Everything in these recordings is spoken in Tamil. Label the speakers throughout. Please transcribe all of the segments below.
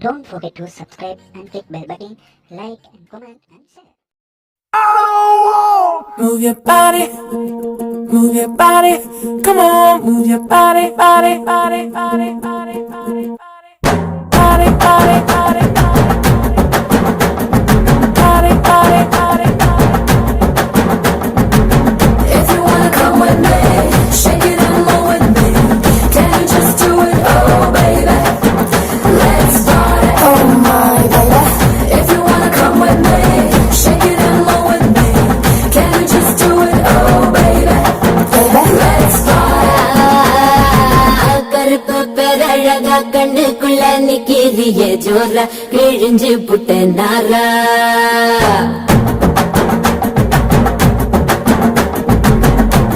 Speaker 1: Don't forget to subscribe and click bell button, like and comment and share.
Speaker 2: Move your body, move your body, come on, move your body, body, body, body, body, body, body, body, body, body, body, body, body.
Speaker 3: If you wanna come with me, shake it and move with me. Can you just do it, oh baby? Let's party, oh my baby. If you wanna come with me, shake it and move with me. Can you just do it, oh baby? Let's party. கருப்பு பேரழகா கண்ணுக்குள்ள நிக்கிறிய ஜோரா கிழிஞ்சு புட்ட நாரா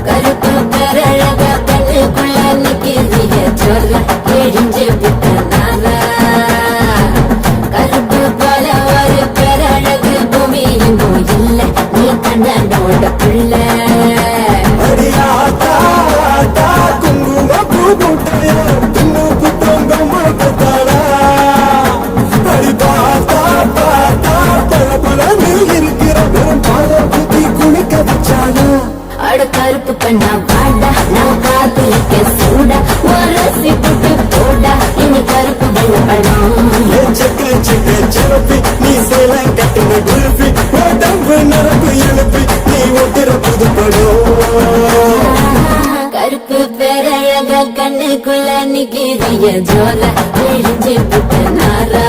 Speaker 3: கருப்பு பேரழகா கண்ணுக்குள்ள நிக்கிறிய ஜோரா கிழிஞ்சு புட்ட நாரா கருப்பு போல ஒரு பேரழகு பூமி எங்கும் இல்ல நீ கண்ணனோட பிள்ளை கருப்பு பண்ணா வாடா நான் காத்திருக்க சூடா ஒரு சிப்புட்டு போடா இனி கருப்பு வெள்ள படம்
Speaker 4: நீ சேலம் கட்டின குல்பி உடம்பு நரம்பு எழுப்பி நீ ஒட்டுற புது படம்
Speaker 3: கருப்பு பேரழக கண்ணுக்குள்ள நிக்கிறிய ஜோல கிழிஞ்சு புட்ட நாரா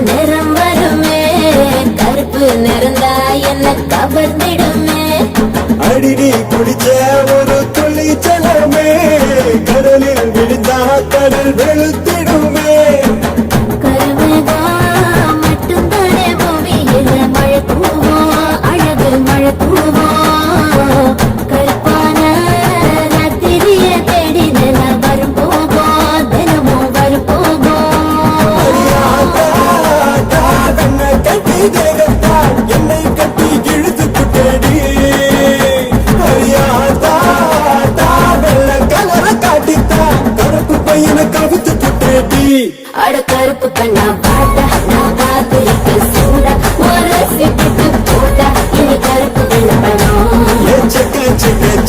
Speaker 3: நிறம் வருமே கருப்பு நிறந்தா என்ன கவர்ந்திடுமே
Speaker 4: அடிடி குடிச்ச ஒரு துளி ஜலமே கடலில் விழுந்தா கடல் வெளுத்திடுமே
Speaker 3: கருமைதா மட்டும் தானே பூமியில மழை தூவோம் அழகு மழை தூவோம் கருப்பான ராத்திரிய தேடி நில வரும் போவோம் தினமும் வரும் போவோம்
Speaker 4: என்னை கட்டி இழுத்து புட்டடி வெள்ள கலர காட்டித்தா கருப்பு பையனை கவித்து புட்டடி
Speaker 3: அட கருப்பு கண்ணா பாட்டா நான் காத்திருக்க சூடா ஒரு சிப்பிட்டு போட்டா இனி கருப்பு வெள்ள படம்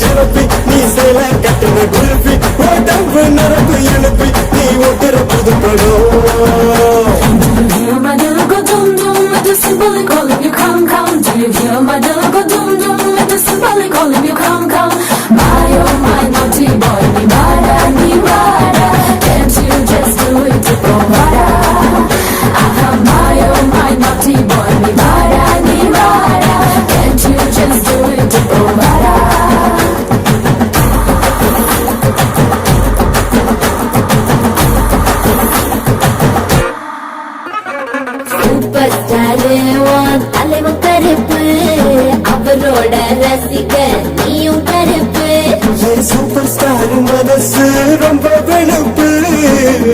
Speaker 4: சிறப்பி நீ சேல கட்டின குல்பி உடம்பு நரம்பு எழுப்பி நீ ஒட்டுற புது படம்
Speaker 3: Simply calling you come, come. Do you hear my dog dum dum? It is simply calling you come, come. My oh my naughty boy, ni bada, ni bada. Can't you just do it to provide? My oh my naughty boy, ni bada, ni bada. Can't you just do it to provide? Super star தலைவன் கருப்பு அவரோட ரசிக நீயும் கருப்பு
Speaker 4: சூப்பர் ஸ்டார் மனசு ரொம்ப வெளுப்பு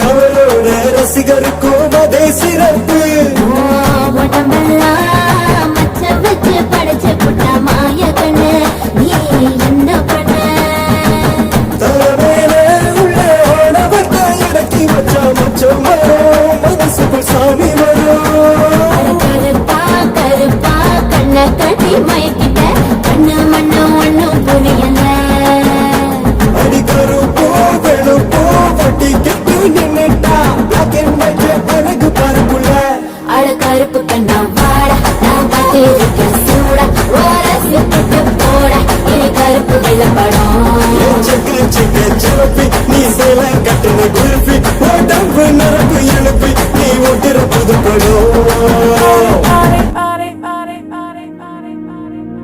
Speaker 4: அவரோட ரசிகருக்கும் அதே சிறப்பு
Speaker 3: உடம்பெல்லாம் மச்ச வச்சு படைச்சு புட்ட மாய கண்ணு நீ என்ன பண்ண
Speaker 4: தலைமையில உள்ள ஆனவர்த்த இறக்கி வச்சா மச்சம் வரும் மனசுக்குள் சாமி வரும்
Speaker 3: கருப்பா கருப்பா கண்ண கட்டி மயக்கிட்ட கண்ணு மண்ணு ஒண்ணும் புரியல
Speaker 4: அடி கருப்போ வெளுப்போ வட்டி கெட்டு நின்னுட்டா அழகு பரப்புல
Speaker 3: அட கருப்பு கண்ணா வாடா நான் காத்திருக்க சூடா ஓர சிப்பிட்டு போடா இனி கருப்பு வெள்ள படம்
Speaker 4: சிறப்பி நீ சேல கட்டின குல்பி உடம்பு நரம்பு எழுப்பி நீ ஒட்டுற புது படம்
Speaker 2: Body, body, body, body, body, body, body.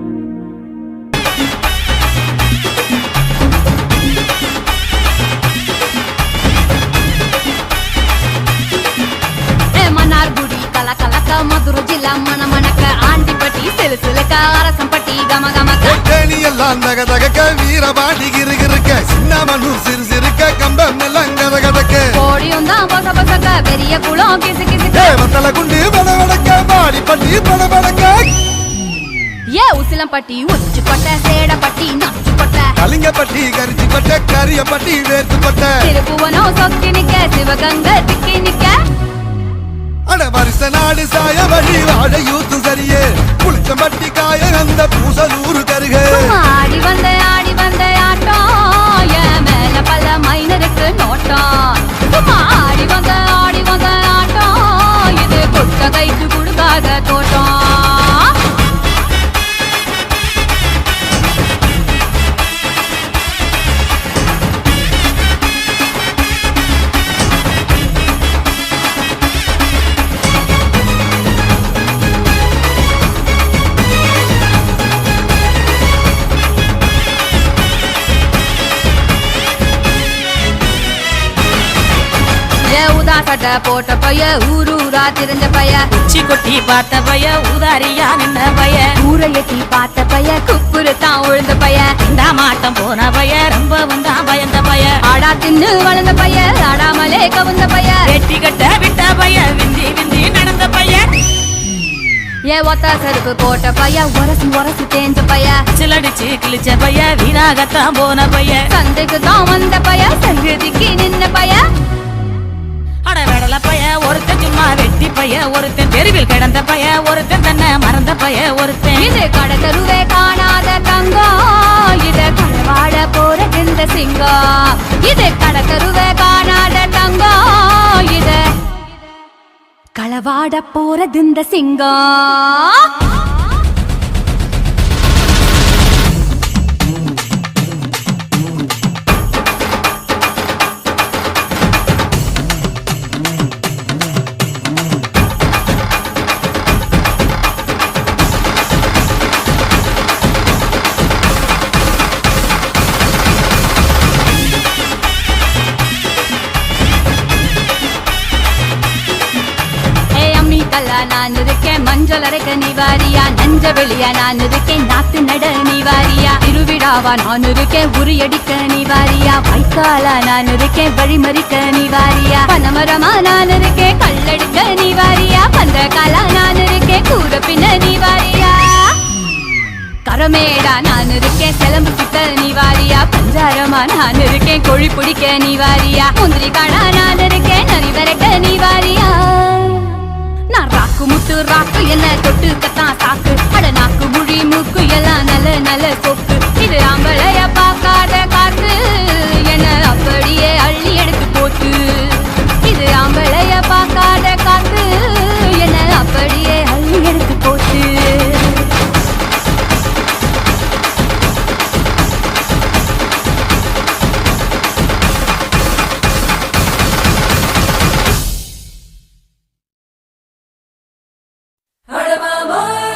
Speaker 5: சிலுசிலுக்க அரசம் பட்டி கம கமக்க
Speaker 6: தேனி எல்லாம் தக தகக்க வீரபாண்டி கிருகிருக்க சின்னமனூர் சிறு சிறுக்க கம்பம் எல்லாம் கத கதக்க
Speaker 5: கோடியும் தான் பொச பொசக்க பெரிய குளம் கிசு கிசுக்க
Speaker 6: வத்தல குண்டு படபடக்க பாடி பட்டி படபடக்க
Speaker 5: ஏ உசிலம்பட்டி உச்சு கொட்ட சேடப்பட்டி நச்சு கொட்ட
Speaker 6: கலிங்கப்பட்டி கரிச்சி பட்ட கரியப்பட்டி வேர்த்து பட்ட
Speaker 5: திருப்புவனம் சொக்கி நிக்க சிவகங்க திக்கி நிக்க
Speaker 6: அட வருஷ நாடு சாய வழி வாழ யூத்து சரியே புளிச்சம்பட்டி காய அந்த பூசலூரு கருக
Speaker 5: ஆடி வந்த ஆட்டம் என் மேல பல மைனருக்கு நோட்டம் ஆடி வந்த ஆட்டம் இது கொட்ட கைக்கு கொடுக்காத தோட்டம் சட்ட போட்ட பைய ஊரூரா தெரிஞ்ச பைய
Speaker 7: உச்சி கொட்டி பார்த்த பைய ஊதாரியா நின்ன பைய
Speaker 5: ஊரை எட்டி பார்த்த பைய குப்புரு தான் உழுந்த பைய
Speaker 7: இந்த மாட்டம் போன பைய ரொம்பவும் தான் பயந்த பைய
Speaker 5: ஆடா தின்னு வளர்ந்த பைய ஆடாமலே கவுந்த பைய
Speaker 7: வெட்டி கட்ட விட்ட பைய விந்தி விந்தி நடந்த பைய
Speaker 5: ஏ ஒத்த செருப்பு போட்ட பைய உரசி தேஞ்ச பைய
Speaker 7: சிலடிச்சு கிழிச்ச பைய வீணாகத்தான் போன பைய
Speaker 5: சந்தைக்கு தான் வந்த பைய சங்கதிக்கு நின்ன பைய
Speaker 7: அட வெடல பைய ஒருத்தன் சும்மா வெட்டி பைய ஒருத்தன் தெருவில் கிடந்த பைய ஒருத்தன் தன்னை மறந்த பைய ஒருத்தன்
Speaker 5: இது கடை தெருவே காணாத தங்கம் இது களவாட போற இந்த சிங்கம் இது கடை தெருவே காணாத தங்கம் இது களவாட போறது இந்த சிங்கம் நான் இருக்கேன் மஞ்சள் அரைக்க நீவாரியா நஞ்ச வெளியா நான் இருக்கேன் நாத்து நட நீவாரியா திருவிழாவா நான் இருக்கேன் உரியடிக்க நீவாரியா வைக்காலா நான் இருக்கேன் வழிமறிக்க நீவாரியா பனமரமா நான் இருக்கேன் கல்லடிக்க நீவாரியா பந்தகாலா நான் இருக்கேன் கூற பின்ன நீவாரியா கரமேடா நான் இருக்கேன் சிலம்பு சித்த நீவாரியா பஞ்சாரமா நான் இருக்கேன் கொழி பிடிக்க நீவாரியா முந்திரி காடா நான் இருக்கேன் நரி வரைக்க நீவாரியா நான் ராக்கு முட்டு ராக்கு என்ன தொட்டுக்கத்தான் சாக்கு அட நாக்கு முழி மூக்கு எல்லாம் நல்ல நல்ல சொக்கு இது ஆம்பளைய பார்க்காத காத்து என்ன அப்படியே அள்ளி எடுத்து போட்டு இது ஆம்பளைய பார்க்காத காத்து என்ன அப்படியே அள்ளி எடுத்து போட்டு
Speaker 3: Out of my mind.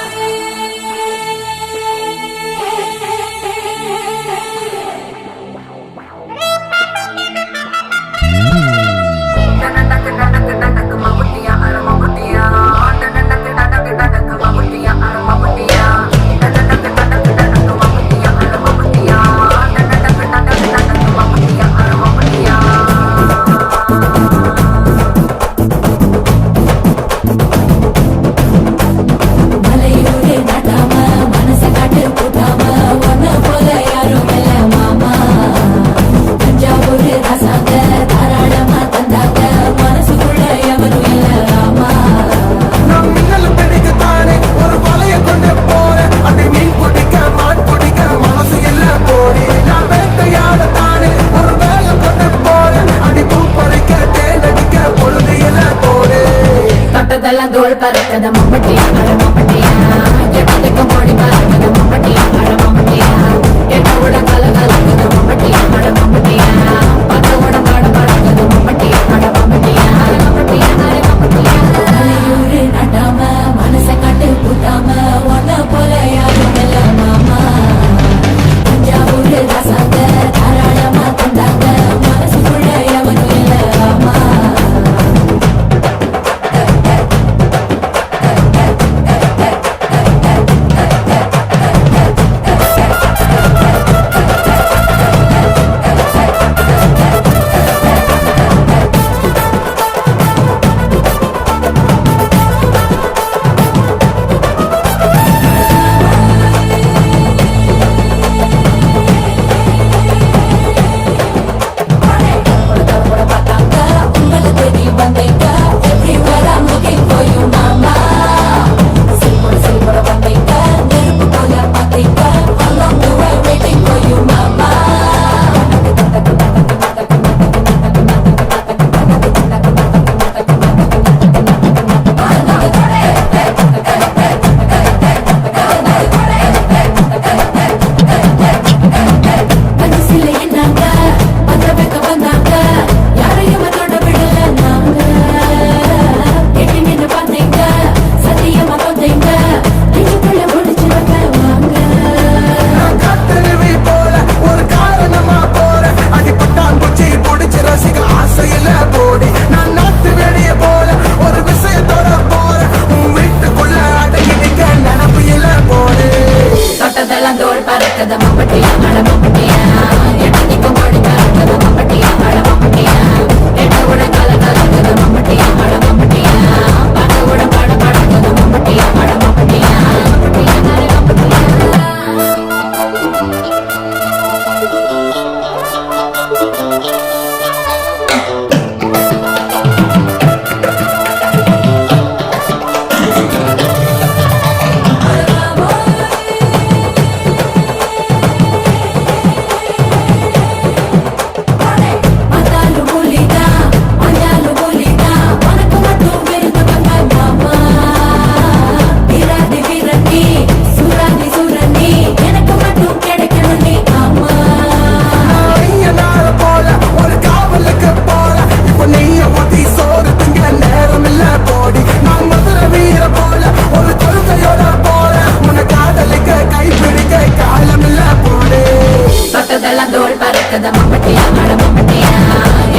Speaker 3: பறக்குது மம்பட்டியா அட மம்பட்டியா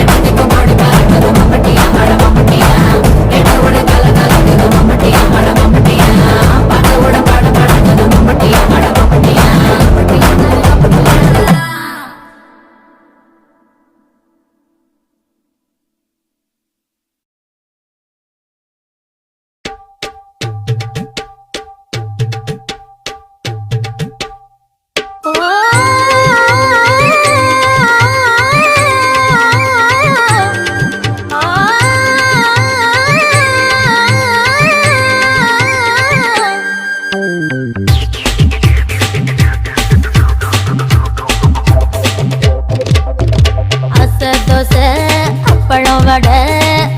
Speaker 3: எட்டடிக்கும் பாடி பறக்குது மம்பட்டியா அட மம்பட்டியா எட்டோட கல கலக்குது மம்பட்டியா அட மம்பட்டியா பாட்டோட பாட பறக்குது மம்பட்டியா அட மம்பட்டியா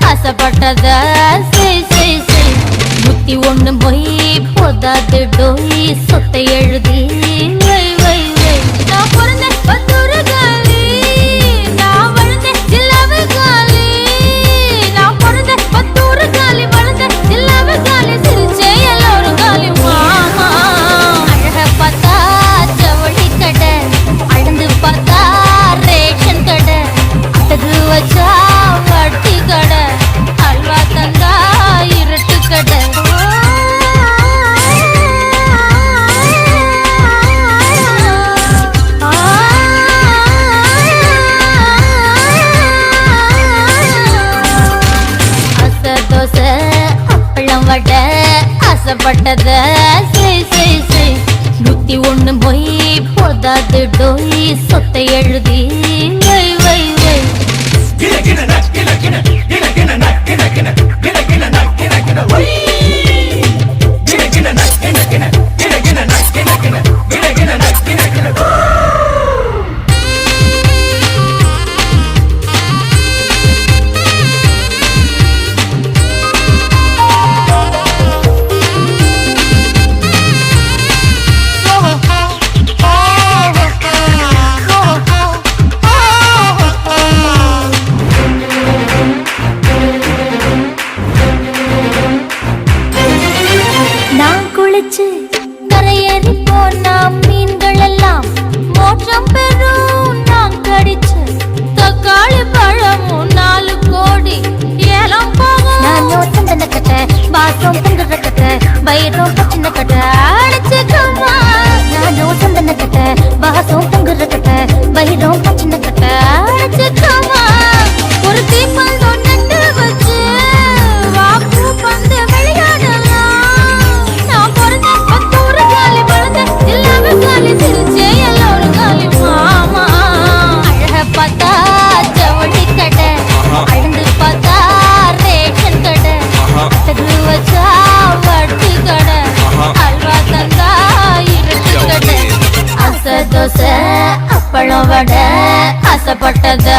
Speaker 5: ஆசைப்பட்டத புத்தி ஒண்ணு போய் போதாது டோய் சொத்தை எழுதி வை வை வை நான் பிறந்த பத்தூரு காலி நான் வளர்ந்த ஜில்லாவு காலி நான் பிறந்த பத்தூரு காலி வளர்ந்த ஜில்லாவு காலி சிரிச்சே எல்லோரும் காலி மாமா அழக பார்த்தா ஜவுளி கடை அழுந்து பார்த்தா ரேஷன் கடை அட்டகு வச்சா வட்டி கடை அல்வா தந்தா இருட்டு கடை அசை தோசை அப்பளம் வடை ஆசைப்பட்டத நூத்தி ஒண்ணு மொய் போதாது டோய் சொத்தை எழுதி வை வை வை நான் குளிச்சு கரையேறி போனா மீன்கள் எல்லாம் மோட்சம் பெறும் நான் கடிச்சு தக்காளி பழமும் 4 கோடி ஏலம் போகும் நான் நோட்டம் தந்த கட்ட பாசம் தங்குற கட்ட வயிறும் பச்சின கட்ட அடிச்சுக்கம்மா நான் நோட்டம் தந்த கட்ட பாசம் தங்குற கட்ட வயிறும் பச்சின கட்ட அடிச்சுக்கம்மா ஒரு தீப்பல் நட்டு வச்சு வாக்கு பந்து விளையாடலாம் நான் பிறந்த பத்தூரு காலி வளர்ந்த எல்லாமே காலி சிரிச்சே எல்லோரும் காலி மாமா அழக பார்த்தா ஜவுளி கடை அழுந்து பார்த்தா ரேஷன் கடை அட்டகு வச்சா வட்டி கடை அல்வா தந்தா இருட்டு கடை அசை தோசை அப்பளம் வடை ஆசைப்பட்டத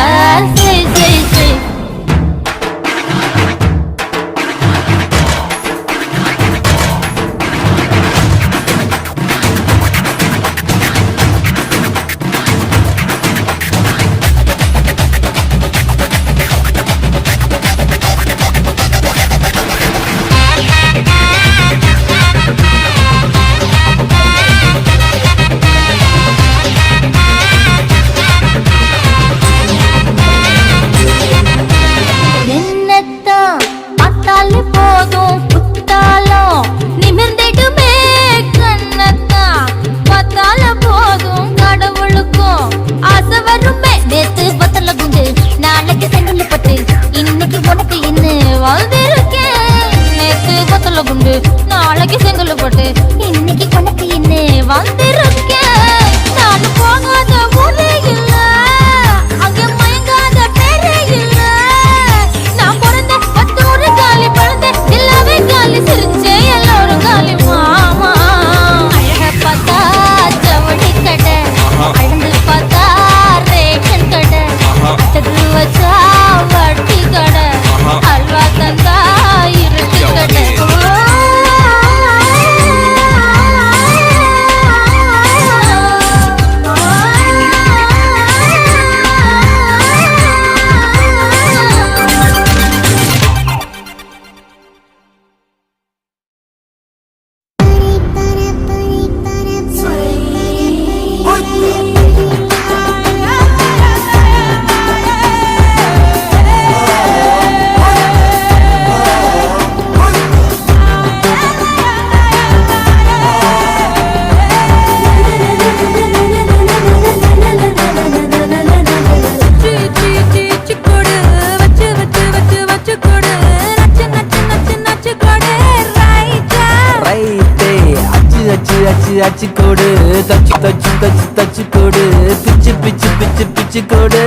Speaker 2: அச்சு அச்சு கோடு தச்சு தச்சு தச்சு தச்சு கோடு பிச்சு பிச்சு பிச்சு பிச்சு கோடு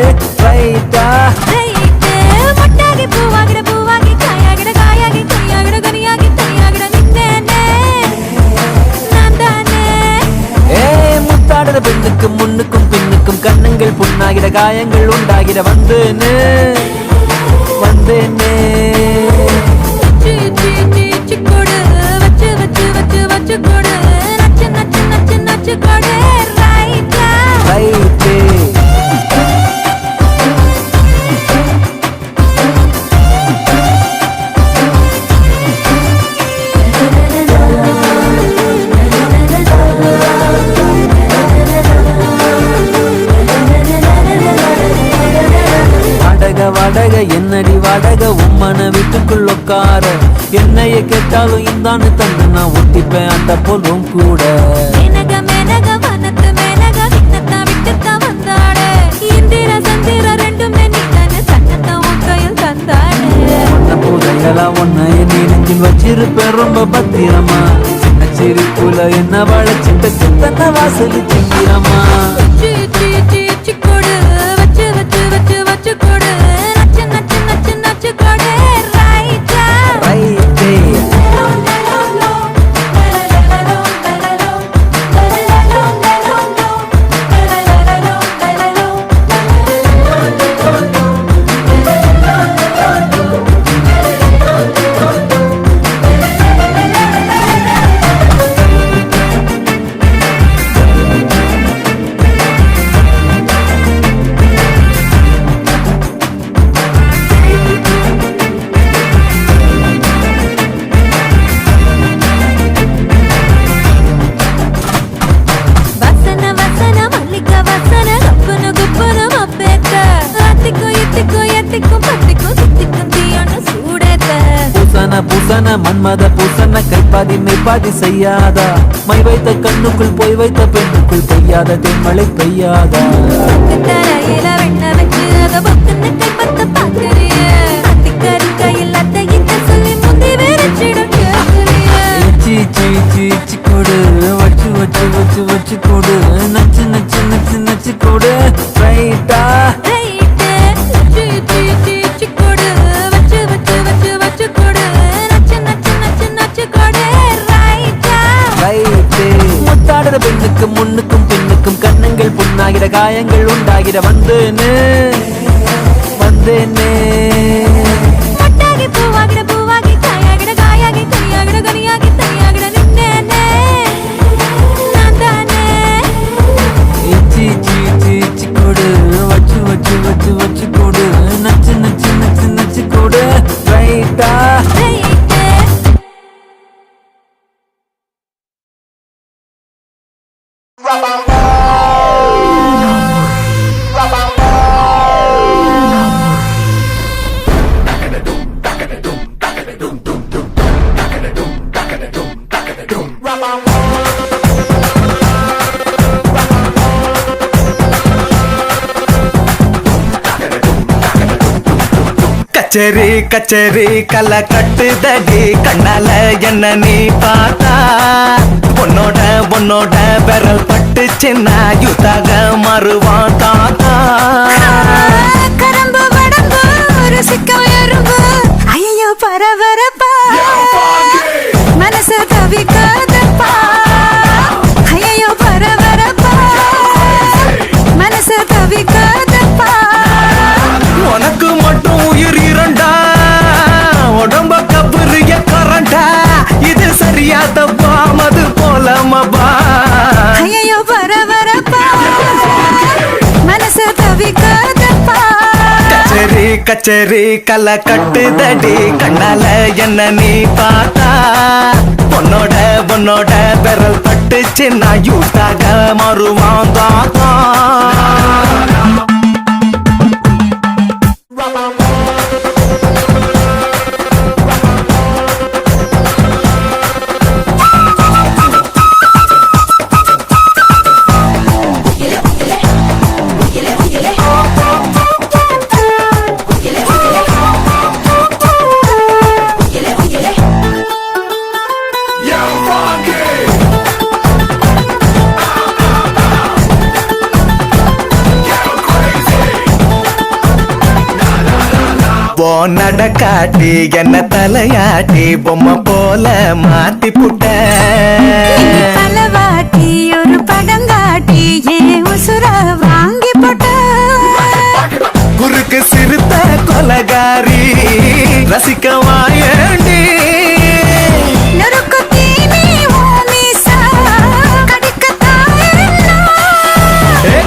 Speaker 2: ரைட்டா
Speaker 5: முட்டாகி பூவாகி காயாகிட காயாகி கையாகிட கனியாகி கையாகிட நின்னேனே நான் தானே.
Speaker 2: முத்தாடுற பெண்ணுக்கு முன்னுக்கும் பின்னுக்கும் கண்ணங்கள் புண்ணாகிற காயங்கள் உண்டாகிற வந்தேனே வந்தேனே.
Speaker 5: கொடு வச்சு வச்சு வச்சு வச்சு கொடு நச்சு நச்சு நச்சு நச்சு கொடு ரைட்டா
Speaker 2: ரைட்டே. வாடக என்னடி வாடக உம்மன வீட்டுக்குள் உட்கார என்னைய கேட்டாலும் இந்தான்னு தந்து நான் ஒட்டிப்பேன் அந்த போலும் கூட.
Speaker 5: மேனக மேனக வனத்து மேனக விண்ணத்தா விட்டுத்தா வந்தாடே இந்திர சந்திர ரெண்டுமே நீதானே சன்னத்தா உன் கையில் தந்தாடே.
Speaker 2: ஒன்ன போதைகளா ஒன்ன என் நெஞ்சில் வச்சிருப்பேன் ரொம்ப பத்திரமா சின்ன சிரிப்புல என்ன வளைச்சிட்ட சித்தன வாசல் சிங்கிறமா.
Speaker 5: கொடு வச்சு வச்சு வச்சு வச்சு கொடு நச்சு நச்சு நச்சு நச்சு கொடு ரைட்டா
Speaker 2: ரைட்டே. பூசன மன்மத பூசன கைப்பாதி மெய்ப்பாதி செய்யாதா மை வைத்த கண்ணுக்குள் போய் வைத்த பெண்ணுக்குள் பெய்யாத தென்மழை பெய்யாதா.
Speaker 5: தரையில வெண்ண வச்சு அத பக்கத்து கை பத்த பாக்குறிய அத்திக்கறி கையில் அத்தை இந்த சொல்லி முந்தி வேறச்சிடும் கேக்குறிய.
Speaker 2: சீ சீ சீ சீ கொடு வச்சு வச்சு வச்சு வச்சு கொடு நச்சு நச்சு நச்சு நச்சு கொடு ரைட்டா முத்தாடுற பெண்ணுக்கு முன்னுக்கும் பின்னுக்கும் கண்ணங்கள் புண்ணாகிற காயங்கள் உண்டாகிற வந்தேனே வந்தேனே.
Speaker 5: முட்டாகி பூவாகிட பூவாகி காயாகிட காயாகி கையாகிட கனியாகி கையாகிட நின்னேனே நான் தானே.
Speaker 2: சீ சீ சீ சீ கொடு வச்சு வச்சு வச்சு வச்சு கொடு நச்சு நச்சு நச்சு நச்சு கொடு ரைட்டா.
Speaker 4: கச்சேரி கச்சேரி கலை கட்டுதடி கண்ணால என்ன நீ பார்த்தா உன்னோட உன்னோட விரல் பட்டு சின்ன யுத்தாக மறுவான் தாத்தா.
Speaker 5: கரம்பு வடம்பு ருசிக்கம் எறும்பு ஐயோ பரபரப்பா மனசு தவிக்காதப்பா ஐயோ பரபரப்பா மனசு தவிக்காதப்பா.
Speaker 4: உனக்கு மட்டும் உயிர் இரண்டா உடம்ப கபுரிய கரண்டா இது சரியா தப்பா மது போலமபா
Speaker 5: ஐயோ பரபரப்பா மனசு தவிக்காதப்பா.
Speaker 4: கச்சேரி கச்சேரி கலை கட்டுதடி கண்ணால என்ன நீ பார்த்தா உன்னோட உன்னோட விரல் பட்டு சின்ன யூத்தாக மறுவான் தாத்தா.
Speaker 8: ஓ நடக்காட்டி என்ன தலையாட்டி பொம்மை போல மாத்தி புட்ட
Speaker 5: தலவாட்டி ஒரு படங்காட்டி ஏன் உசுர வாங்கி போட்ட
Speaker 8: குறுக்கு சிறுத்த கொலகாரி ரசிக்க வாயண்டி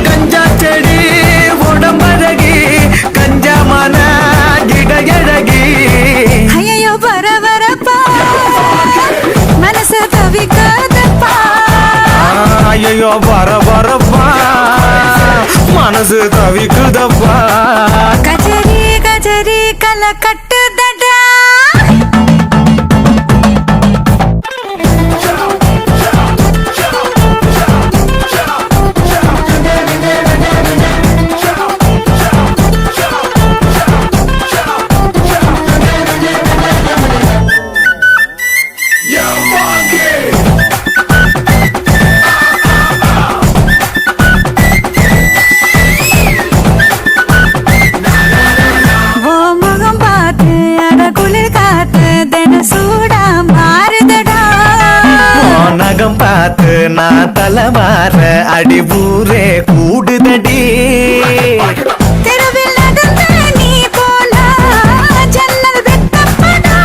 Speaker 8: கஞ்சா செடி உடம்பழகி கஞ்சா மன கிடகழகி
Speaker 5: ஐயோ பரபரப்பா மனசு தவிக்காதப்பா
Speaker 8: ஐயோ பரபரப்பா மனசு தவிக்குதப்பா
Speaker 5: கஜரி கஜரி கல கட்டுதடா
Speaker 8: நகம் பார்த்து நான் தலைமாற அடி ஊரே கூடுதடி
Speaker 5: தெருவில் நடந்த நீ போனா ஜன்னல் வெட்டப்படா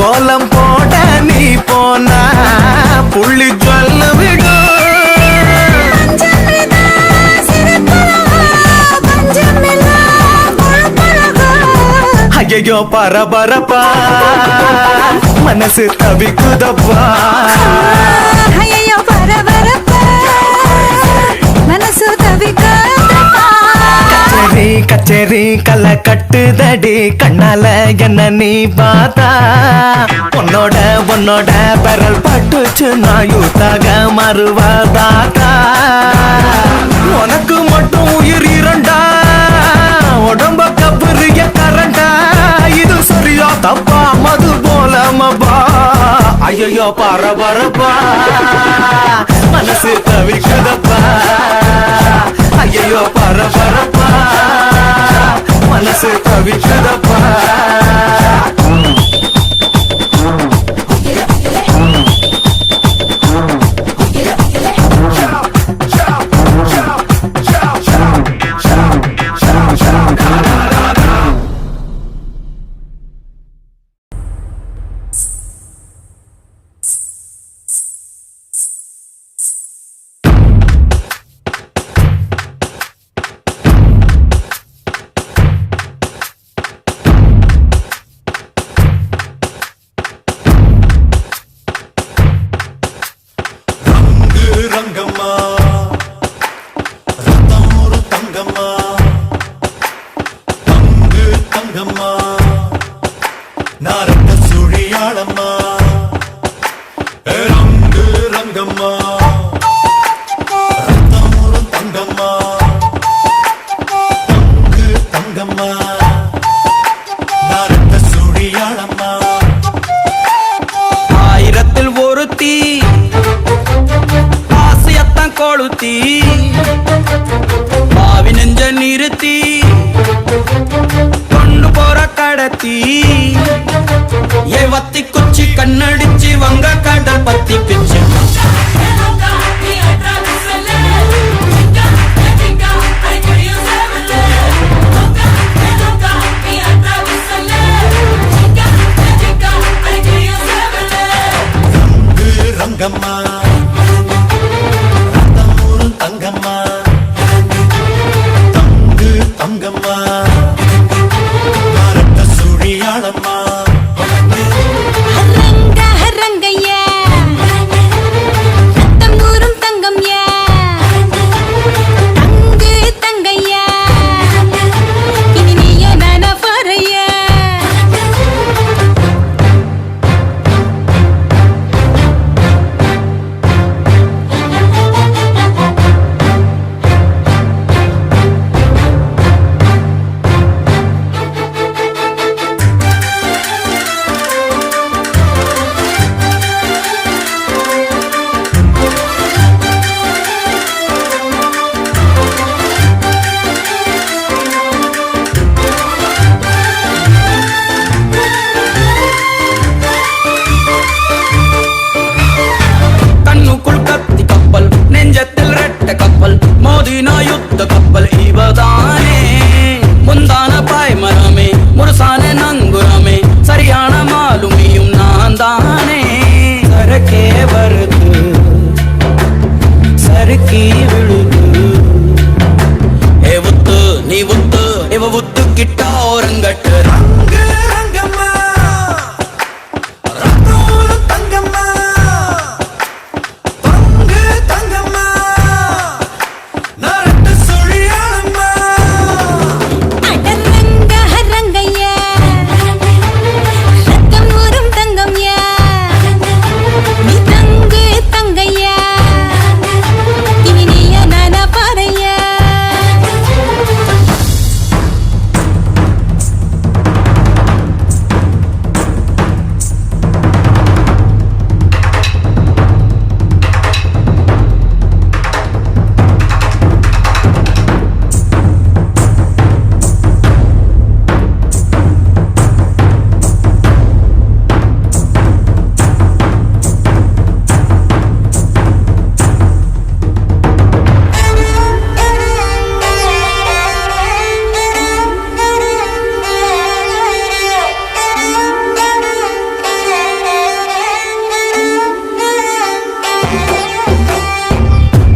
Speaker 8: கோலம் போட நீ போனா புள்ளி சொல்ல விடும் ஐயோ பரபரப்பா மனசு தவிக்குதப்பா
Speaker 5: ஐயோ பரபரப்பா மனசு தவிக்குதப்பா
Speaker 8: கச்சேரி கச்சேரி கலை கட்டுதடி கண்ணால என்ன நீ பார்த்தா உன்னோட பெறல் பட்டுச்சு நான் யூத்தாக மறுவாதாத்தா உனக்கு மட்டும் உயிர் இரண்டா உடம்ப கபரிய கரண்டா இது சரியா தப்பா மது போல மபா ஐயோ பரபரப்பா மனசு தவிக்குதப்பா ஐயோ பரபரப்பா மனசு தவிக்குதப்பா
Speaker 4: ரங்கம்மா ரத்தம் ஒரு தங்கம்மா தங்கு தங்கம்மா நாரட்ட சுழியாளம்மா ரங்கு ரங்கம்மா ரத்தம் ஒரு தங்கம்மா தங்கு தங்கம்மா நாரட்ட சுழியாளம்மா
Speaker 8: ஆயிரத்தில் ஒருத்தி ஆசையத்தான் கொளுத்தி பாவி நெஞ்ச நிறுத்தி கொண்டு போற கடத்தி வத்தி குச்சி கண்ணடிச்சு வங்க கடல் பத்தி பிச்சு
Speaker 4: ரங்கம்மா ரத்தம் ஒரு தங்கம்மா தங்கு தங்கம்மா நாரட்ட சுழியாளம்மா
Speaker 5: ரங்க ரங்கையா ரத்தம் ஊரும் தங்கம்யா தங்கு தங்கையா இனி நீயே நானா பாறையா
Speaker 9: ಕಿಟಕಿ ವಿಳುದು ಏ ಉತ್ತು ನೀ ಉತ್ತು ಇವ ಉತ್ತು ಕಿಟ್ಟ ರಂಗಟ್ಟು ರಂಗ ರಂಗಮ್ಮ ರಂಗೋಲು ತಂಗಮ್ಮ ತಂಗ ತಂಗಮ್ಮ ನರಟ್ಟು ಸುಳಿಯಾಳಮ್ಮ
Speaker 5: அடரங்க ரங்கைய ரத்தம் ஊரும் தங்கம்யா நீ தங்கு தங்கையா இனி நீய நானா பாறையா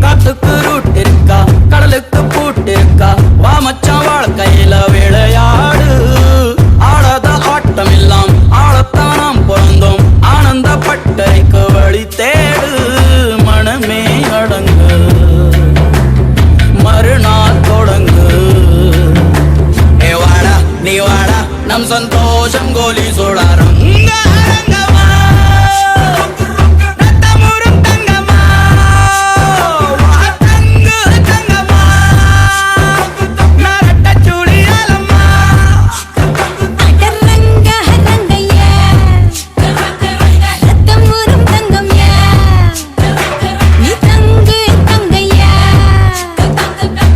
Speaker 9: காத்துக்கு ரூட் இருக்கா கடலுக்கு பூட்டு இருக்கா வா மச்சான் வாழ்க்கையில விளையாடு ஆடாத ஆட்டம் எல்லாம் ஆளத்தான் நாம் பிறந்தோம் ஆனந்த பட்டறைக்கு வழி தேடு மனமே அடங்கு மறுநாள் தொடங்கு ஏ வாடா நீ வாடா நம் சந்தோஷம் கோலி சோடாரம்
Speaker 5: அடரங்க ரங்கைய ரத்தம் ஊரும் தங்கம்யா நீ தங்கு தங்கையா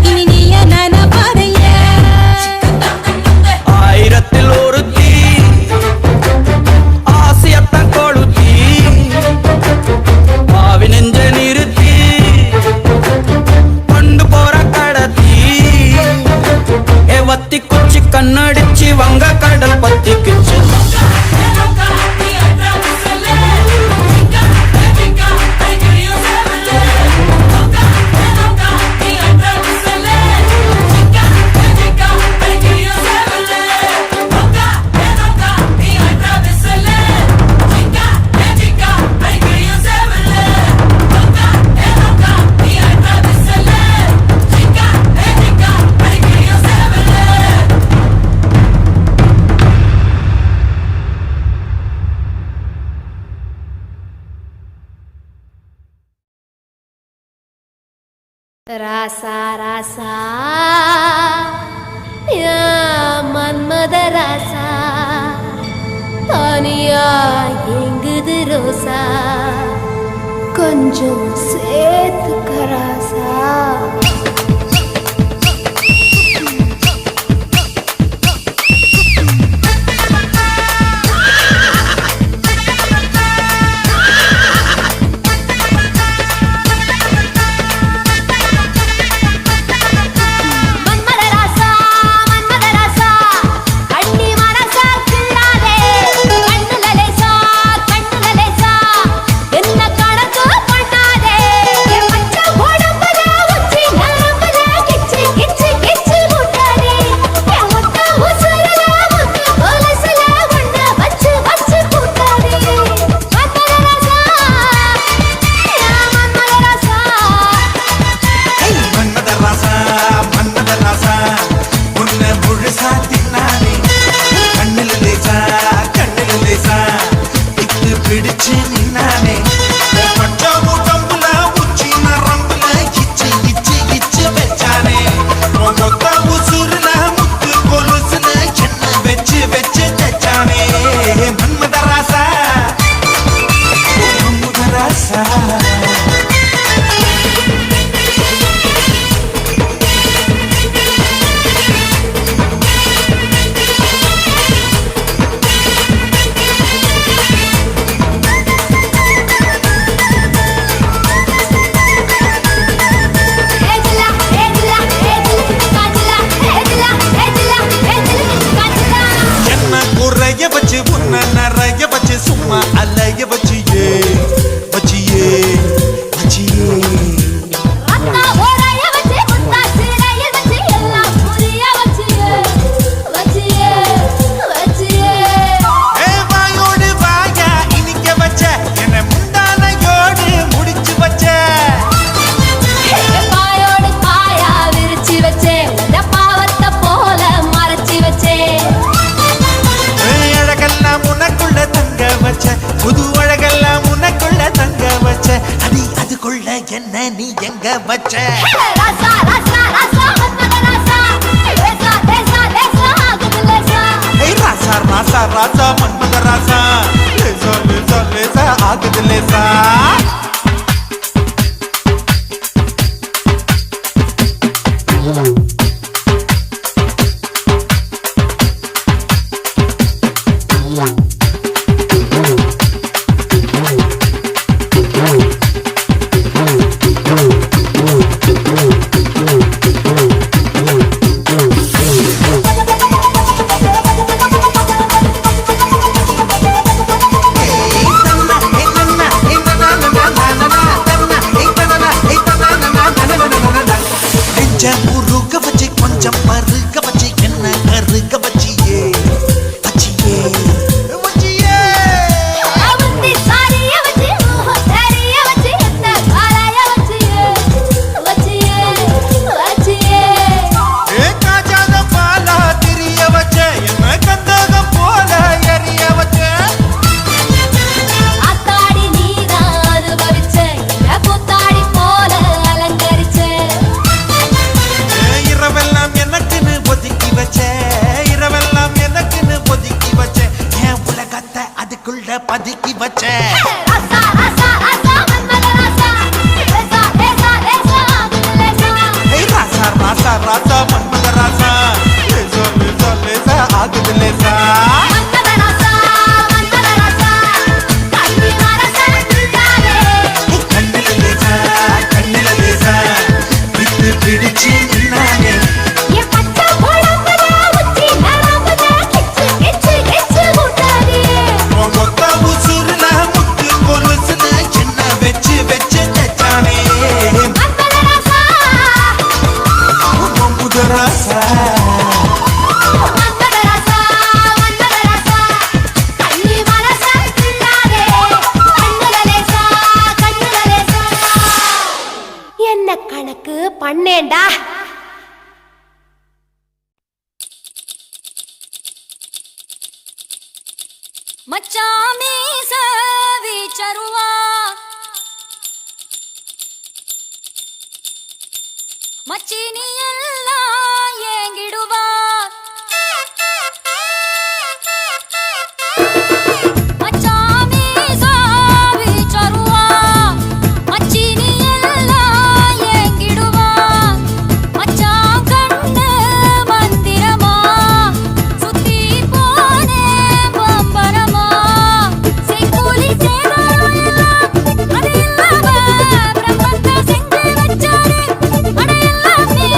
Speaker 5: இனி நீய நானா பாறையா
Speaker 9: ஆயிரத்தில் ஒருத்தி ஆசியத்தான் கொளுத்தி பாவி நெஞ்ச நிறுத்தி கொண்டு போற கடத்தி ஏ வத்தி குச்சி கண்ணடிச்சு வங்க கடல் பத்திக்குச்சு
Speaker 5: ராசா ராசா யா மன்மத ராசா தனியா எங்குது ரோசா கொஞ்சம் சேர்த்துக்க ராசா அண்ணி மனசா கிள்ளாதே கண்ணுல லேசா என்ன கணக்கு பண்ணாதே பச்சை உடம்புல உச்சி நரம்பு
Speaker 8: என்ன நீ எங்க வச்ச
Speaker 3: ராசா ராசா ராசா மன்மத ராசா லேசா லேசா லேசா ஆகுது லேசா
Speaker 8: ராசா ராசா ராசா மன்மத ராசா லேசா லேசா லேசா ஆகுது லேசா கொஞ்சம் மறுக்க வச்சு என்ன கருக்க வச்சியே வச்சியே வச்சியே
Speaker 3: அவந்தி சாரிய வச்சி சாரிய வச்சி என்ன காலைய வச்சியே வச்சியே வச்சியே
Speaker 8: காஜாத பாலா திரிய வச்ச என்ன கந்தகம் போல எரிய வச்ச
Speaker 3: ஆத்தாடி நீதான் அனுபவிச்ச என்ன கூத்தாடி போல அலங்கரிச்ச
Speaker 8: இரவெல்லாம் எனக்குன்னு ஒதுக்கி வச்ச இரவெல்லாம் எனக்குன்னு ஒதுக்கி வச்ச என் உலகத்தை அதுக்குள்ள பதுக்கி வச்ச
Speaker 3: ராசா ராசா ராசா மன்மத ராசா லேசா லேசா லேசா ஆகுது லேசா
Speaker 8: ராசா ராசா ராசா மன்மத ராசா லேசா லேசா லேசா ஆகுது லேசா
Speaker 3: மன்மத ராசா கண்ணி மரசா நின்றாரே
Speaker 8: கண்ணில லேசா கண்ணில லேசா விட்டு பிடிச்சு நின்னானே
Speaker 3: என் பச்சை குழம்புல உச்சி நரம்புல கிச்சு கிச்சு கிச்சு முட்டாதே
Speaker 8: கொத்த உசுருல முத்து கொலுசுல என்ன வச்சு வச்சு தச்சானே
Speaker 3: மன்மத ராசா
Speaker 8: மன்மத ராசா
Speaker 3: மன்மத ராசா கண்ணி மரசா நின்றாரே கண்ணுல லேசா என்ன கணக்கு பண்ணேண்டா
Speaker 5: மச்சாமி சவி சருவா மச்சினி எல்லாம் ஏங்கிடுவா மச்சாமி சவி சருவா மச்சினி எல்லாம் ஏங்கிடுவா மச்சான் கண்ணு மந்திரமா சுத்தி போனே பம்பரமா செய்கூலி சேதாரம் எல்லாம் அது இல்லாம பிரம்மத்தை செஞ்சு வச்சாரு அட எல்லாமே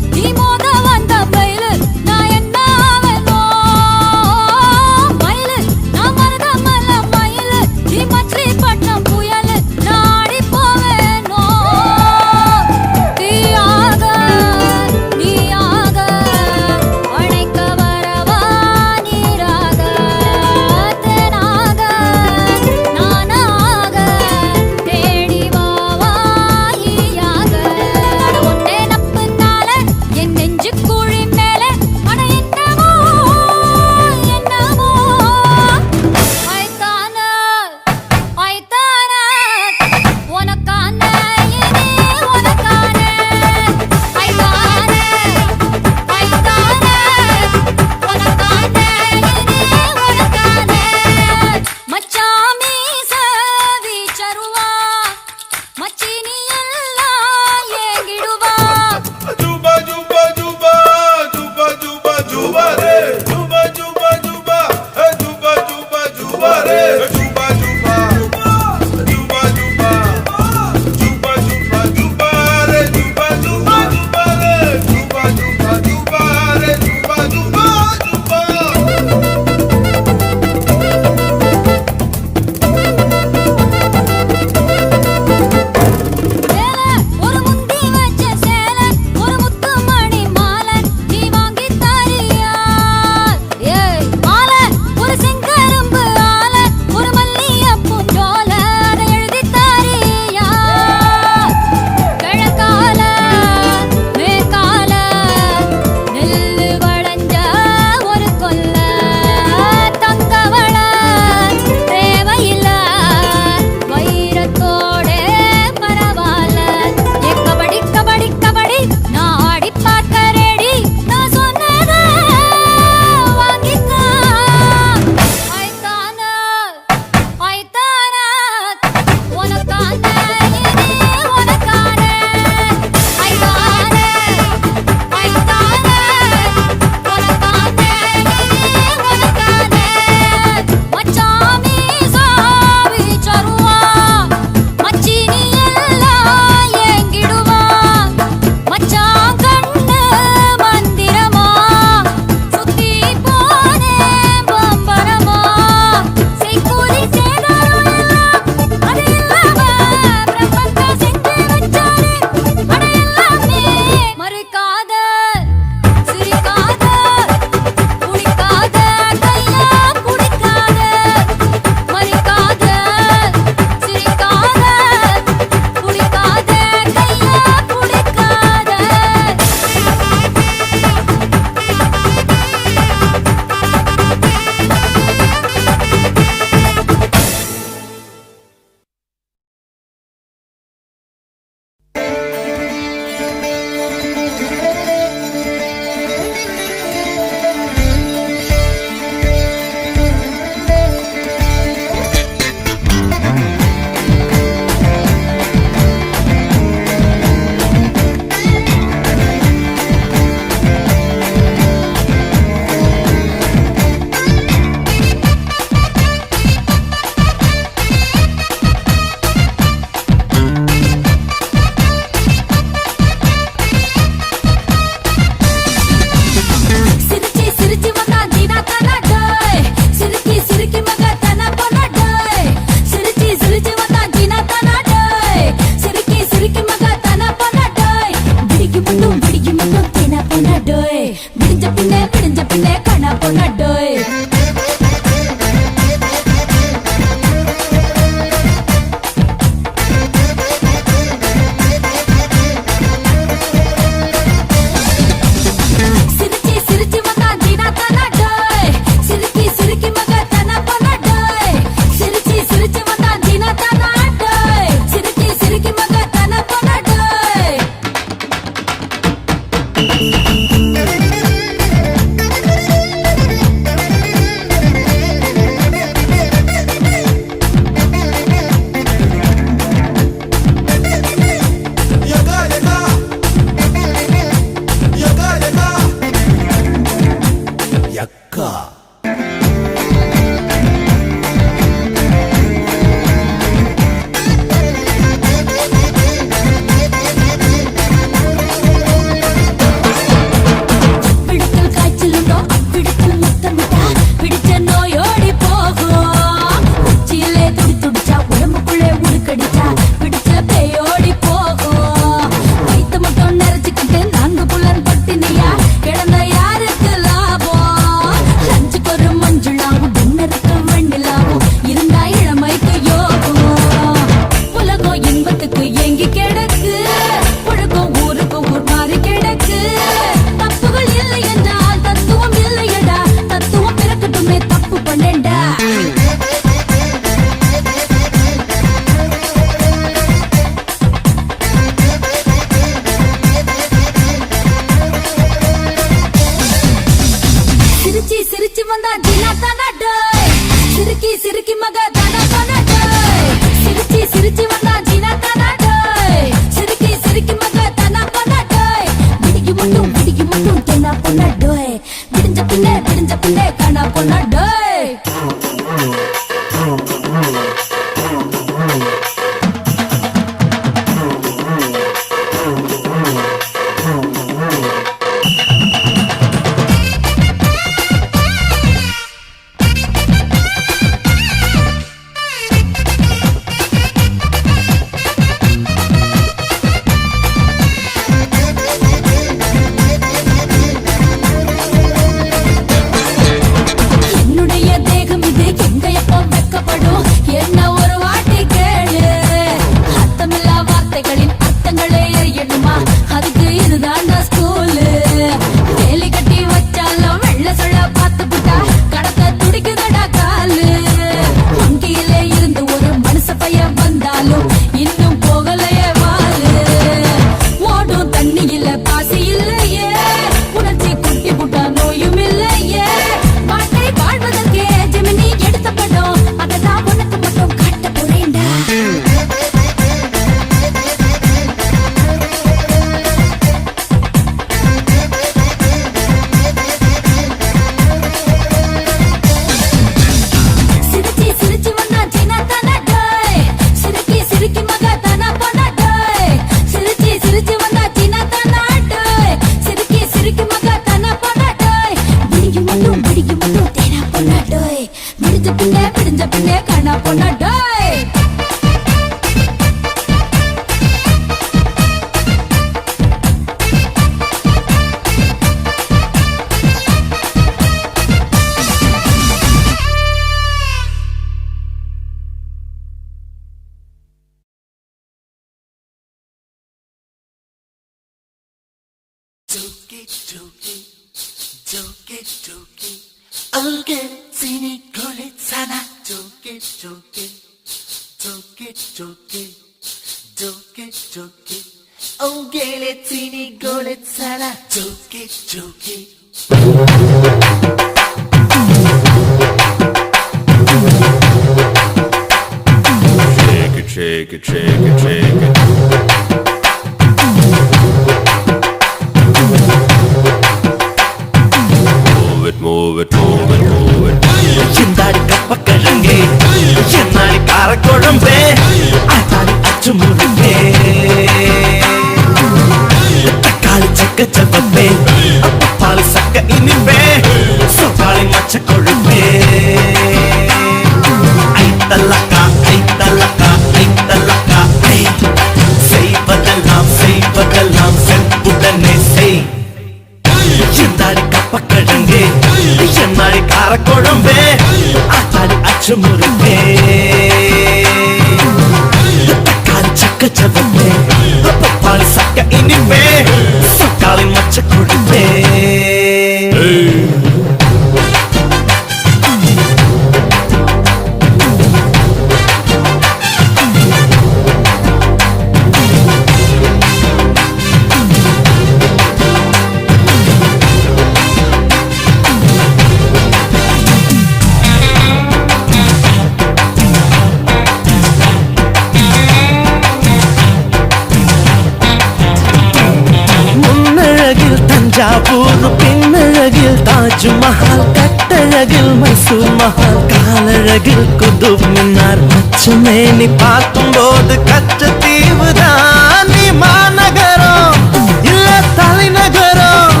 Speaker 2: தஞ்சாவூர் பெண்ணழகில் தாஜ்மஹால், கட்டழகில் மைசூர் மஹால், காலழகில் குதுப் மினார். மச்சமேனி பார்க்கும் போது கச்ச தீவுதான் நீ மாநகரம் இல்ல தலைநகரம்.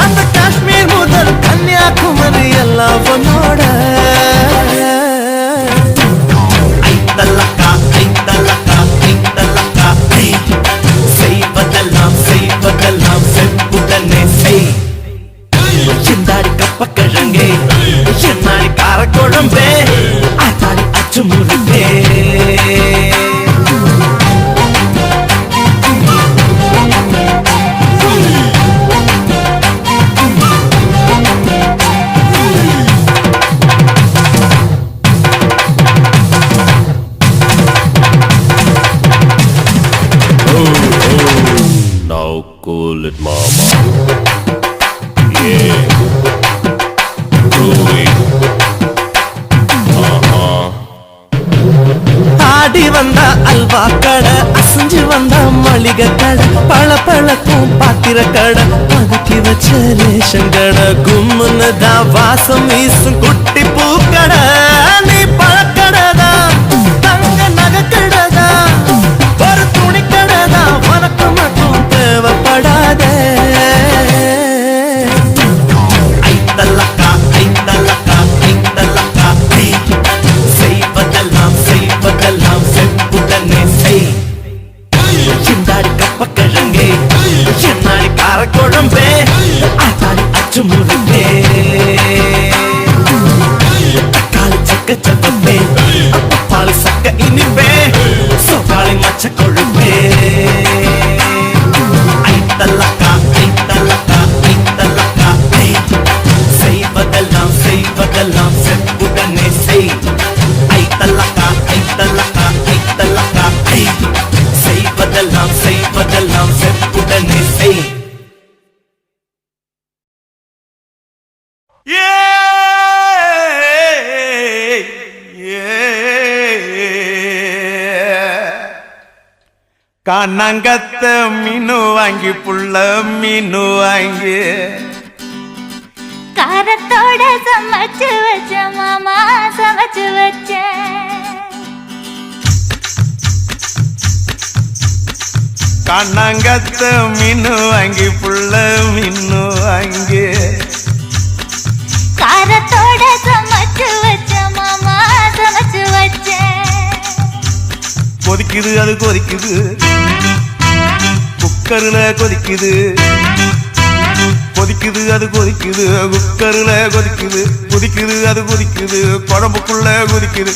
Speaker 2: அந்த காஷ்மீர் முதல் கன்னியாகுமரி எல்லாம் உன்னோட. ஐத்தலக்கா ஐத்தலக்கா ஐத்தலக்கா செய்வதெல்லாம் செய்வதெல்லாம் செப்புடனே செய். சிந்தாடி கப்பக்கிழங்கே என்னாடி காரக்குழம்பே ஆத்தாடி அச்சு முருகே.
Speaker 10: Cool it, mama. Yeah. Groovy.
Speaker 2: ஆடி வந்த அல்வா கடை, அசைஞ்சு வந்த மளிகை கடை, பழ பழக்கும் பாத்திர கடை, பதுக்கி வச்ச ரேஷன் கடை, கும்முன்னு தான் வாசம் வீசும் குட்டி பூக்கடை. நீ பழக்கடைதான், தங்க நகைக்கடைதான், ஒரு துணி கடைதான், உனக்கு மட்டும் தேவைப்படாதே. ஐத்தலக்கா ஐத்தலக்கா ஐத்தலக்கா செய்வதெல்லாம் செய்வதெல்லாம் செப்புடனே செய். சிந்தாடி கப்பக்கிழங்கே என்னாடி காரக்குழம்பே ஆத்தாடி அச்சு முருகே. தக்காளி சக்க சப்பப்பே பால் சக்க இனிப்பே சோபாளி மச்ச கொழுப்பே. ஐத்தலக்கா ஐத்தலக்கா ஐத்தலக்கா செய்வதெல்லாம் செய்வதெல்லாம் செப்புடனே செய். ஐத்தலக்கா ஐத்தலக்கா ஐத்தலக்கா செய்வதெல்லாம் செய்வதெல்லாம் செப்புடனே செய்.
Speaker 8: கண்ணங்கத்த மீனு வாங்கி புள்ள மீனு வாங்கி
Speaker 5: காரத்தோட சமைச்சு வச்ச மாமா சமைச்சு வச்ச.
Speaker 8: கண்ணங்கத்த மீனு வாங்கி புள்ள மீனு வாங்கி
Speaker 5: காரத்தோட சமைச்சு வச்ச மாமா சமைச்சு வச்ச.
Speaker 8: கொதிக்குது அது கொதிக்குது, குக்கர்ல கொதிக்குது, கொதிக்குது அது கொதிக்குது, குக்கர்ல கொதிக்குது, கொதிக்குது அது கொதிக்குது, குழம்புக்குள்ள கொதிக்குது.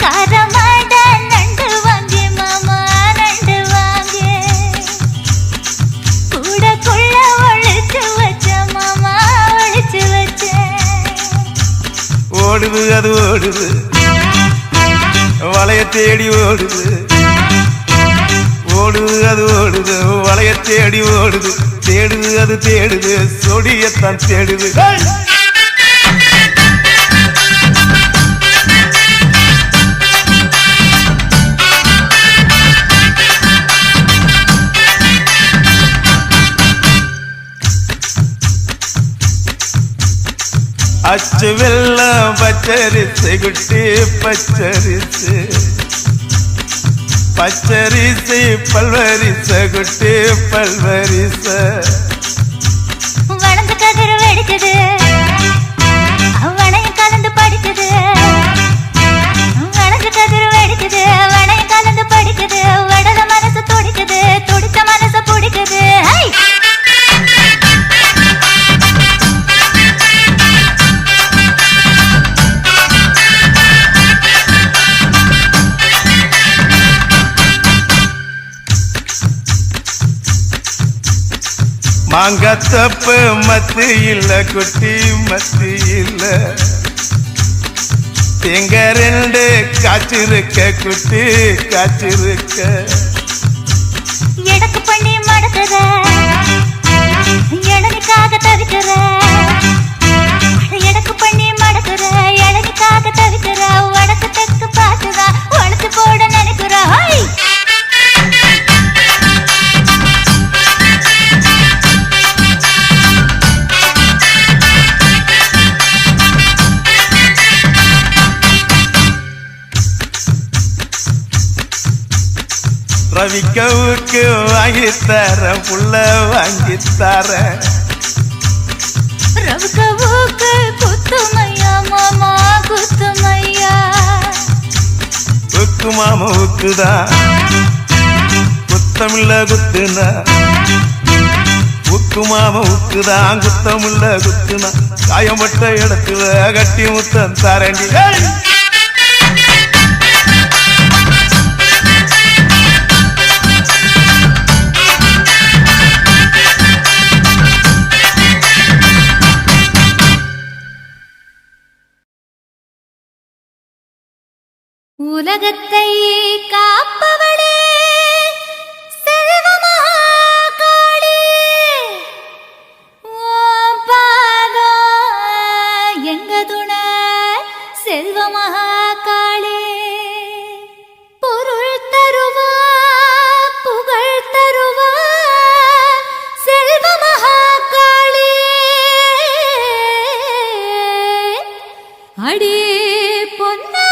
Speaker 5: காரமாட நண்டு வாங்கி மாமா நண்டு வாங்கி கூடக்குள்ள ஒழிச்சு வச்ச மாமா ஒழிச்சு வச்ச.
Speaker 8: ஓடுது அது ஓடுது, வளைய தேடி ஓடுது, ஓடுது அது ஓடுது, வளைய தேடி ஓடுது, தேடுது அது தேடுது, சொடியத்தான் தேடுது. அச்சு வெள்ளம் பச்சரிசு குட்டி பச்சரிசு, பச்சரிசு பல்வரிச குட்டி பல்வரிச.
Speaker 5: வளர்ந்து கதிர் வெடிக்குது, வளையம் கலந்து படிக்குது, வளர்ந்து கதிர் வெடிக்குது, வளையம் கலந்து படிக்குது, வடல மனசு துடிக்குது, துடிச்ச மனசு பிடிக்குது.
Speaker 8: மாங்கத்தப்பு மத்து இல்ல குட்டி மத்து இல்ல, எங்க ரெண்டு காய்ச்சிருக்க குட்டி காய்ச்சிருக்க.
Speaker 5: எடக்கு பண்ணி மடக்குத
Speaker 8: ரவிக்கவுக்கு வாங்கித்தர புள்ள வாங்கித்தர
Speaker 5: ரவுக்கு குத்துமையா மாமா குத்துமையா
Speaker 8: உக்கு மாமா உக்குதான் குத்தமில்ல குத்துனா உக்கு மாமா உக்குதான் குத்தமில்ல குத்துனா காயம்பட்ட இடத்துல கட்டி முத்தம் தரண்டி
Speaker 5: உலகத்தை காப்பவளே செல்வமகாளே ஓம் பாதம் எங்க துணை செல்வமகாளே பொருள் தருவா புகழ் தருவா செல்வமகாளே அடி பொன்னா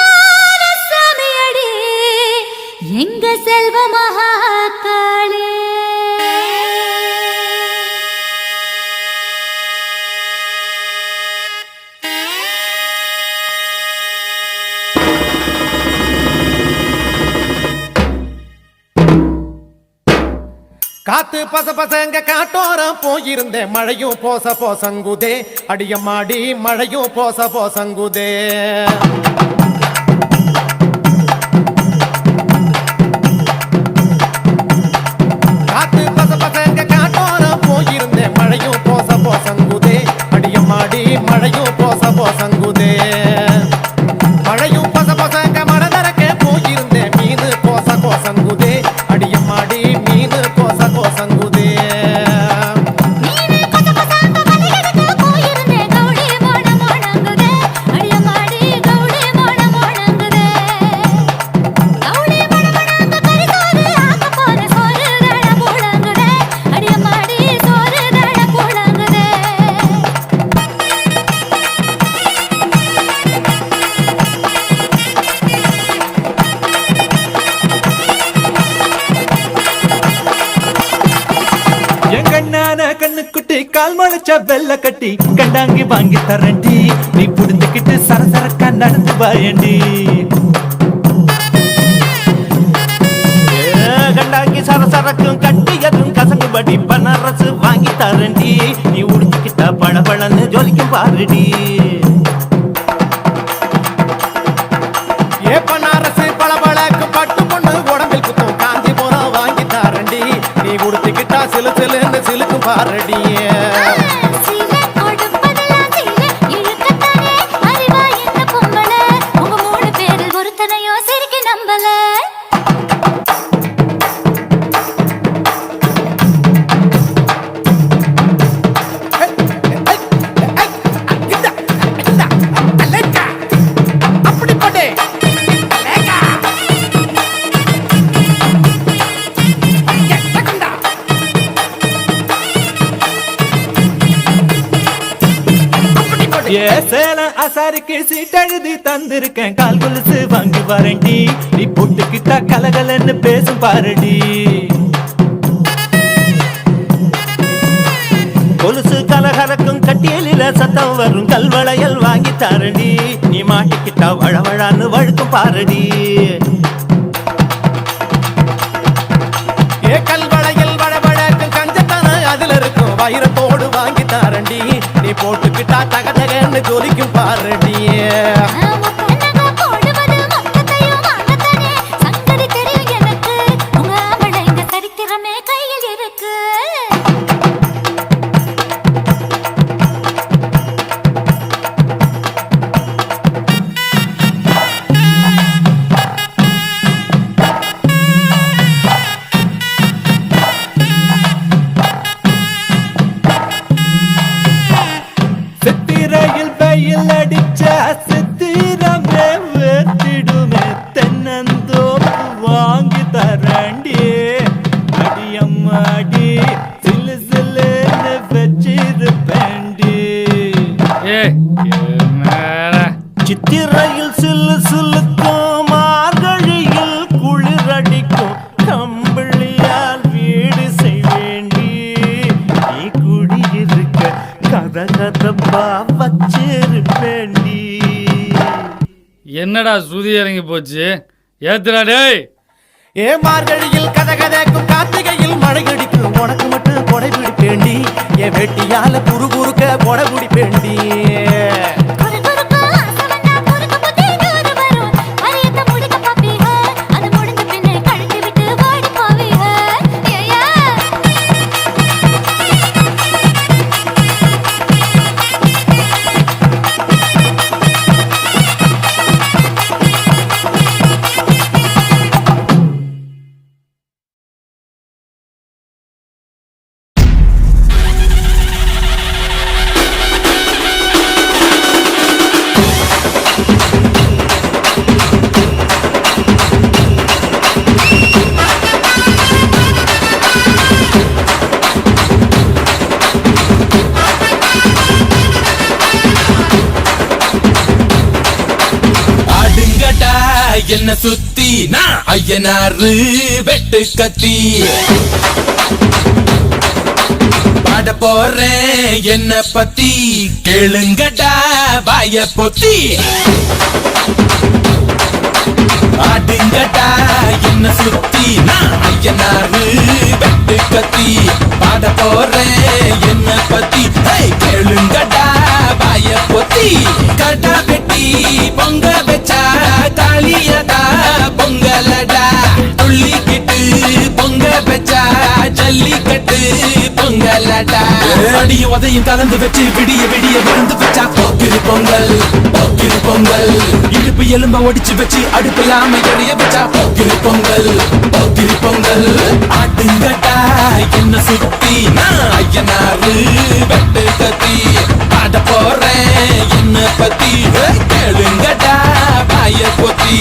Speaker 5: எங்க செல்வ மகாகாளே
Speaker 2: காத்து பச பசங்க காட்டோரம் போயிருந்தேன் மழையும் போச போசங்குதே அடியம்மாடி மழையும் போச போசங்குதே காத்து பச பசங்க காட்டோரம் போயிருந்தேன் மழையும் போச போசங்குதே அடியம்மாடி மழையும் போச போசங்குதே மழையும் பச பசங்க மனதரக்க போயிருந்தேன் மீனு கோச கோசங்குதே அடியம்மாடி மீனு கோச கோசங்குதே கண்ணுக்குட்டி கால் முளைச்ச வெள்ள கட்டி கண்டாங்கி வாங்கி தரண்டி நீ புடிந்துக்கிட்டு சரசரக்கா நடந்து வாயண்டி கண்டாங்கி சரசரக்கும் கட்டியதும் கசங்குபடி பனரசு வாங்கி தரண்டி நீ உடுத்துக்கிட்ட பழபழன்னு ஜொலிக்கும் பாருடி ஏ பனரசு பழபழக்கு பட்டு பொண்ணு உடம்பில் குத்தும் காஞ்சி போறோம் வாங்கி தரண்டி நீ உடுத்துக்கிட்டா சிலு சிலுன்னு சிலுக்கும் பாருடி சேலம் அசாருக்கு சீட்டழுதி தந்திருக்கேன் கால் கொலுசு வாங்கி வரண்டி நீ போட்டுக்கிட்டா கலகலன்னு பேசும் பாருடி கொலுசு கலகலக்கும் கட்டியலில சத்தம் வரும் கல்வளையல் வாங்கி தரண்டி நீ மாட்டிக்கிட்டா வழவழான்னு வழுக்கும் பாருடி ஏ கல்வளையல் வழவழக்கும் கஞ்சத்தான அதுல இருக்கும் வைரத்தோடு வாங்கி தரண்டி நீ போட்டுக்கிட்டா தகதகன்னு ஜொலிக்கும் பாருடி சித்திரையில் வெயில் அடிச்சா சித்திரமே வேத்திடுமே தென்னந்தோப்பு வாங்கி தரண்டி அடியம்மாடி சிலு சிலுன்னு வச்சிருப்பேண்டி சித்திரையில் சிலு சிலுக்கும் மார்கழியில் குளிரடிக்கும் கம்பிள் கதப்பா வச்சிருப்பேண்டி.
Speaker 11: என்னடா சுதி இறங்கி போச்சு, ஏத்துடா டேய்.
Speaker 2: மார்கழியில் கதகதக்கும் கார்த்திகையில் மழை கடிக்கும் உனக்கு மட்டும் கொடை பிடிப்பேண்டி. என் வெட்டியால குறு குறுக்க கொடை பிடிப்பேண்டி.
Speaker 9: என்ன சுத்தி நான் ஐயனாரு வெட்டு கத்தி பாட போறேன் என்ன பத்தி கேளுங்கடா வாய பொத்தி. ஆடுங்கடா என்ன சுத்தி நான் ஐயனாரு வெட்டு கத்தி பாட போறேன் என்ன பத்தி கேளுங்கடா வாய பொத்தி. கடா வெட்டி பொங்க வச்சா காளியதா பொங்கலடா துள்ளிக்கிட்டு பொங்க வச்சா ஜல்லிக்கட்டு பொங்கலடா. அடிய உதையும் கலந்து வச்சு விடிய விடிய விழுந்து வச்சா போக்கிரு பொங்கல் போக்கிரு பொங்கல். இடுப்பு எலும்ப ஒடிச்சு வச்சு அடுப்பில்லாம எறிய வச்சா போக்கிரு பொங்கல் போக்கிரு பொங்கல். ஆட்டுங்கட்டா என்ன சுத்தி நான் ஐயனாரு வெட்டு கத்தி பாட போறேன் என்ன பத்தி கேளுங்கடா வாய பொத்தி.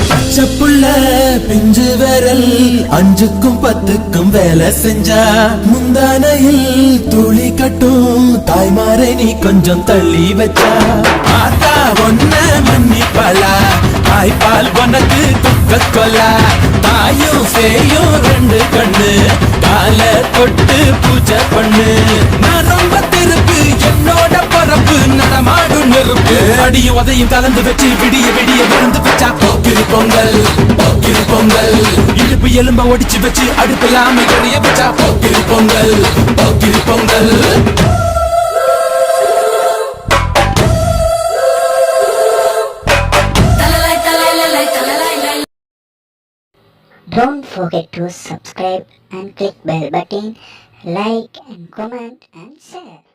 Speaker 9: பச்சப்புள்ள பிஞ்சு விரல் அஞ்சுக்கும் பத்துக்கும் வேலை செஞ்சா முந்தானையில் துளி கட்டும் தாய்மாரை நீ கொஞ்சம் தள்ளி வச்சா. ஆத்தா ஒன்ன மன்னிப்பலா தாய்ப்பால் உனக்கு துக்க கொல்லா. தாயும் சேயும் ரெண்டு கண்ணு கால தொட்டு பூஜை பண்ணு. நான் ரொம்ப திருப்பு என்னோட பரப்பு நடமாடும் நெருப்பு. அடிய உதையும் கலந்து வச்சு விடிய விடிய விழுந்து வச்சா போக்கிரு பொங்கல் போக்கிரு பொங்கல். இடுப்பு எலும்ப ஒடிச்சு வச்சு அடுப்பில்லாம எறிய வச்சா போக்கிரு Pongal போக்கிரு Pongal.
Speaker 1: Don't forget to subscribe and click bell button, like and comment and share.